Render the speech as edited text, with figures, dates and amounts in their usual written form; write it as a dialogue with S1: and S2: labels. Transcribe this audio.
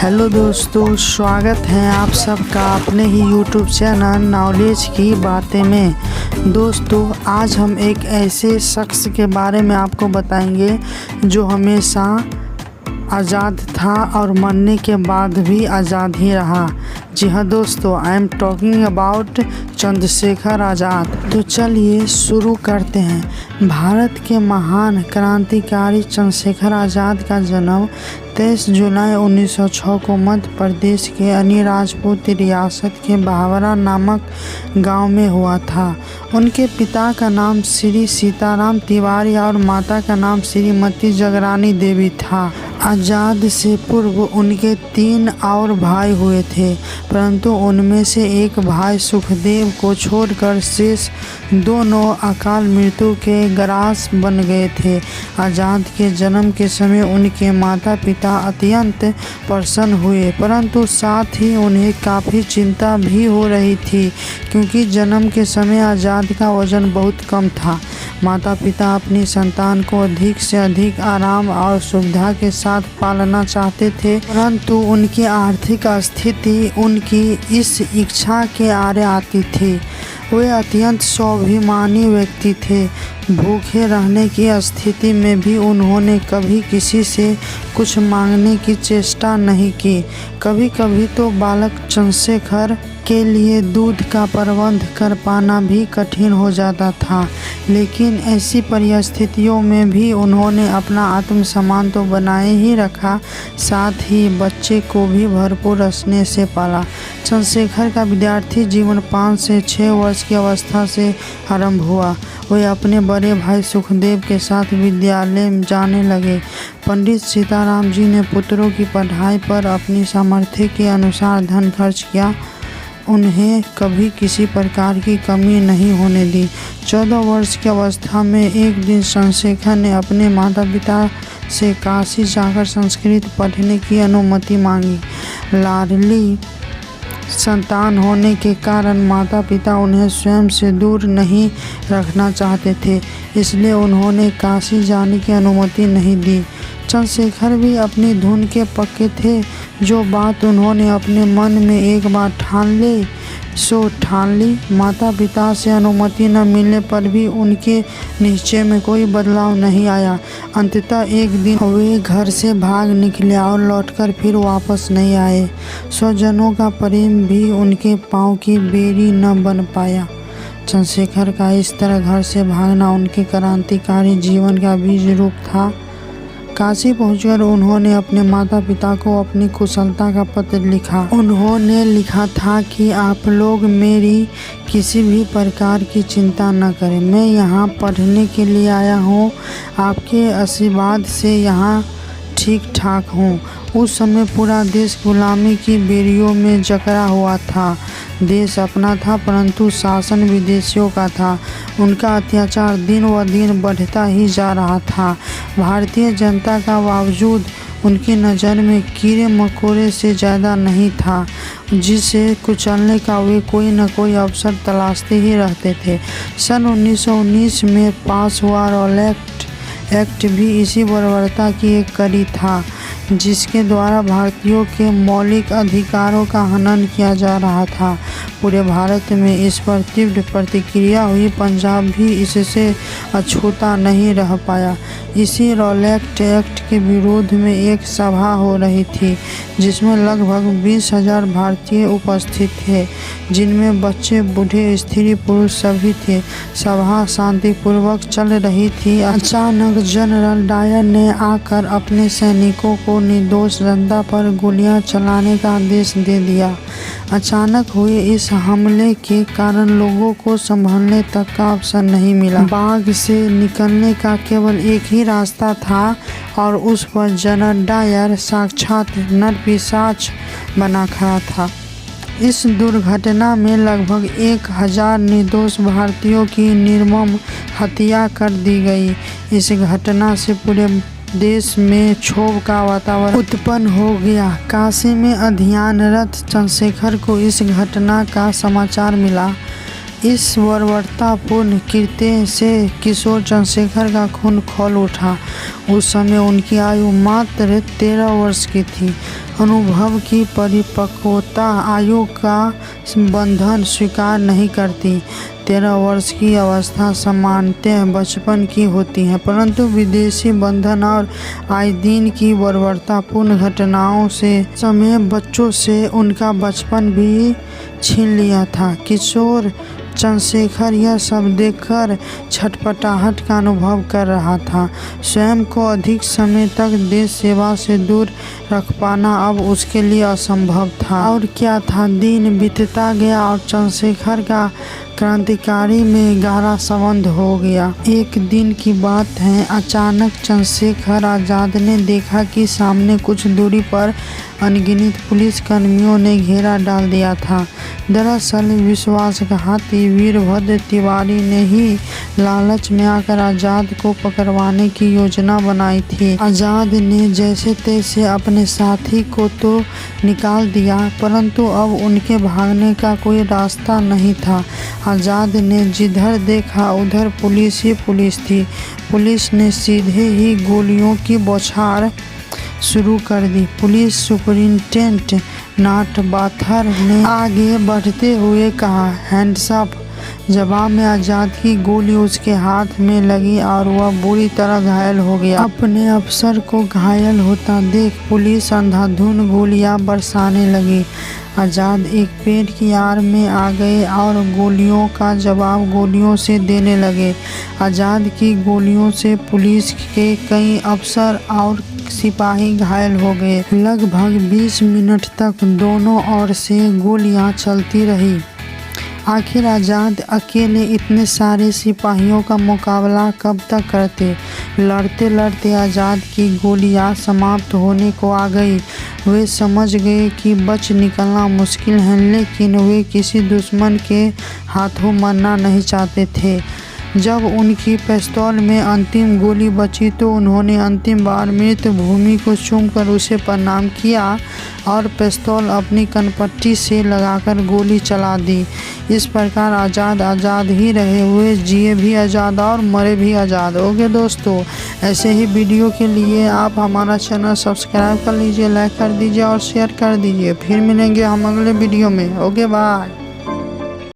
S1: Hello दोस्तों, स्वागत है आप सबका अपने ही यूट्यूब चैनल नॉलेज की बातें में। दोस्तों, आज हम एक ऐसे शख्स के बारे में आपको बताएंगे जो हमेशा आज़ाद था और मरने के बाद भी आज़ाद ही रहा। जी हाँ दोस्तों, I am talking about Chandrashekhar Azad. तो चलिए शुरू करते हैं। भारत के महान क्रांतिकारी चंद्रशेखर आज़ाद का जन्म 23 जुलाई 1906 को मध्य प्रदेश के अलीराजपुर रियासत के बावरा नामक गांव में हुआ था। उनके पिता का नाम श्री सीताराम तिवारी और माता का नाम श्रीमती जगरानी देवी था। आज़ाद से पूर्व उनके 3 और भाई हुए थे, परंतु उनमें से एक भाई सुखदेव को छोड़कर शेष दोनों अकाल मृत्यु के ग्रास बन गए थे। आज़ाद के जन्म के समय उनके माता पिता अत्यंत प्रसन्न हुए, परंतु साथ ही उन्हें काफ़ी चिंता भी हो रही थी, क्योंकि जन्म के समय आज़ाद का वजन बहुत कम था। माता पिता अपनी संतान को अधिक से अधिक आराम और सुविधा के साथ पालना चाहते थे, परंतु उनकी आर्थिक स्थिति उनकी इस इच्छा के आड़े आती थी। वे अत्यंत स्वाभिमानी व्यक्ति थे। भूखे रहने की स्थिति में भी उन्होंने कभी किसी से कुछ मांगने की चेष्टा नहीं की। कभी कभी तो बालक चंद्रशेखर के लिए दूध का प्रबंध कर पाना भी कठिन हो जाता था, लेकिन ऐसी परिस्थितियों में भी उन्होंने अपना आत्मसम्मान तो बनाए ही रखा, साथ ही बच्चे को भी भरपूर स्नेह से पाला। चंद्रशेखर का विद्यार्थी जीवन 5 से 6 वर्ष की अवस्था से आरंभ हुआ। वे अपने बड़े भाई सुखदेव के साथ विद्यालय में जाने लगे। पंडित सीताराम जी ने पुत्रों की पढ़ाई पर अपनी सामर्थ्य के अनुसार धन खर्च किया। उन्हें कभी किसी प्रकार की कमी नहीं होने दी। 14 वर्ष की अवस्था में एक दिन चंद्रशेखर ने अपने माता पिता से काशी जाकर संस्कृत पढ़ने की अनुमति मांगी। लाडली संतान होने के कारण माता पिता उन्हें स्वयं से दूर नहीं रखना चाहते थे, इसलिए उन्होंने काशी जाने की अनुमति नहीं दी। चंद्रशेखर भी अपनी धुन के पक्के थे। जो बात उन्होंने अपने मन में एक बार ठान ली सो ठान ली। माता पिता से अनुमति न मिलने पर भी उनके निश्चय में कोई बदलाव नहीं आया। अंततः एक दिन वे घर से भाग निकले और लौटकर फिर वापस नहीं आए। स्वजनों का प्रेम भी उनके पाँव की बेड़ी न बन पाया। चंद्रशेखर का इस तरह घर से भागना उनके क्रांतिकारी जीवन का बीज रूप था। काशी पहुंचकर उन्होंने अपने माता पिता को अपनी कुशलता का पत्र लिखा। उन्होंने लिखा था कि आप लोग मेरी किसी भी प्रकार की चिंता न करें। मैं यहाँ पढ़ने के लिए आया हूँ। आपके आशीर्वाद से यहाँ ठीक ठाक हूँ। उस समय पूरा देश गुलामी की बेड़ियों में जकड़ा हुआ था। देश अपना था, परंतु शासन विदेशियों का था। उनका अत्याचार दिन व दिन बढ़ता ही जा रहा था। भारतीय जनता का बावजूद उनकी नज़र में कीड़े मकोड़े से ज़्यादा नहीं था, जिसे कुचलने का वे कोई न कोई अवसर तलाशते ही रहते थे। सन 1919 में पास हुआ रॉलेट एक्ट भी इसी बर्बरता की एक कड़ी था, जिसके द्वारा भारतीयों के मौलिक अधिकारों का हनन किया जा रहा था। पूरे भारत में इस पर तीव्र प्रतिक्रिया हुई। पंजाब भी इससे अछूता नहीं रह पाया। इसी रॉलेट एक्ट के विरोध में एक सभा हो रही थी, जिसमें लगभग 20,000 भारतीय उपस्थित थे, जिनमें बच्चे बूढ़े स्त्री पुरुष सभी थे। सभा शांतिपूर्वक चल रही थी। अचानक जनरल डायर ने आकर अपने सैनिकों को निर्दोष जनता पर गोलियां चलाने का आदेश दे दिया। अचानक हुए इस हमले के कारण लोगों को संभलने तक का अवसर नहीं मिला। बाग से निकलने का केवल एक ही रास्ता था और उस पर जनरल डायर साक्षात नरपिशाच बना खड़ा था। इस दुर्घटना में लगभग 1000 निर्दोष भारतीयों की निर्मम हत्या कर दी गई। इस घटना से पूरे देश में क्षोभ का वातावरण उत्पन्न हो गया। काशी में अध्ययनरत चंद्रशेखर को इस घटना का समाचार मिला। इस बर्बरतापूर्ण कृत्य से किशोर चंद्रशेखर का खून खौल उठा। उस समय उनकी आयु मात्र 13 वर्ष की थी। अनुभव की परिपक्वता आयु का बंधन स्वीकार नहीं करती। 13 वर्ष की अवस्था सामान्यतः बचपन की होती है, परंतु विदेशी बंधन और आए दिन की बर्बरतापूर्ण घटनाओं से समय बच्चों से उनका बचपन भी छीन लिया था। किशोर चंद्रशेखर यह सब देखकर छटपटाहट का अनुभव कर रहा था। स्वयं को अधिक समय तक देश सेवा से दूर रख पाना अब उसके लिए असंभव था। और क्या था, दिन बीतता गया और चंद्रशेखर का क्रांतिकारी में गहरा संबंध हो गया। एक दिन की बात है, अचानक चंद्रशेखर आजाद ने देखा कि सामने कुछ दूरी पर अनगिनत पुलिस कर्मियों ने घेरा डाल दिया था। दरअसल विश्वासघाती वीरभद्र तिवारी ने ही लालच में आकर आजाद को पकड़वाने की योजना बनाई थी। आजाद ने जैसे तैसे अपने साथी को तो निकाल दिया, परंतु अब उनके भागने का कोई रास्ता नहीं था। आजाद ने जिधर देखा उधर पुलिस ही पुलिस थी। पुलिस ने सीधे ही गोलियों की बौछार शुरू कर दी। पुलिस सुपरिंटेंडेंट नाटबाथर ने आगे बढ़ते हुए कहा, हैंड्स अप। जवाब में आजाद की गोली उसके हाथ में लगी और वह बुरी तरह घायल हो गया। अपने अफसर को घायल होता देख पुलिस अंधाधुंध गोलियां बरसाने लगी। आजाद एक पेड़ की आड़ में आ गए और गोलियों का जवाब गोलियों से देने लगे। आजाद की गोलियों से पुलिस के कई अफसर और सिपाही घायल हो गए। लगभग 20 मिनट तक दोनों ओर से गोलियां चलती रही। आखिर आजाद अकेले इतने सारे सिपाहियों का मुकाबला कब तक करते। लड़ते लड़ते आजाद की गोलियां समाप्त होने को आ गई। वे समझ गए कि बच निकलना मुश्किल है, लेकिन वे किसी दुश्मन के हाथों मरना नहीं चाहते थे। जब उनकी पिस्तौल में अंतिम गोली बची तो उन्होंने अंतिम बार मृत भूमि को चूमकर उसे प्रणाम किया और पिस्तौल अपनी कनपट्टी से लगाकर गोली चला दी। इस प्रकार आज़ाद ही रहे, हुए जिए भी आज़ाद और मरे भी आज़ाद। ओके दोस्तों, ऐसे ही वीडियो के लिए आप हमारा चैनल सब्सक्राइब कर लीजिए, लाइक कर दीजिए और शेयर कर दीजिए। फिर मिलेंगे हम अगले वीडियो में। Okay bye.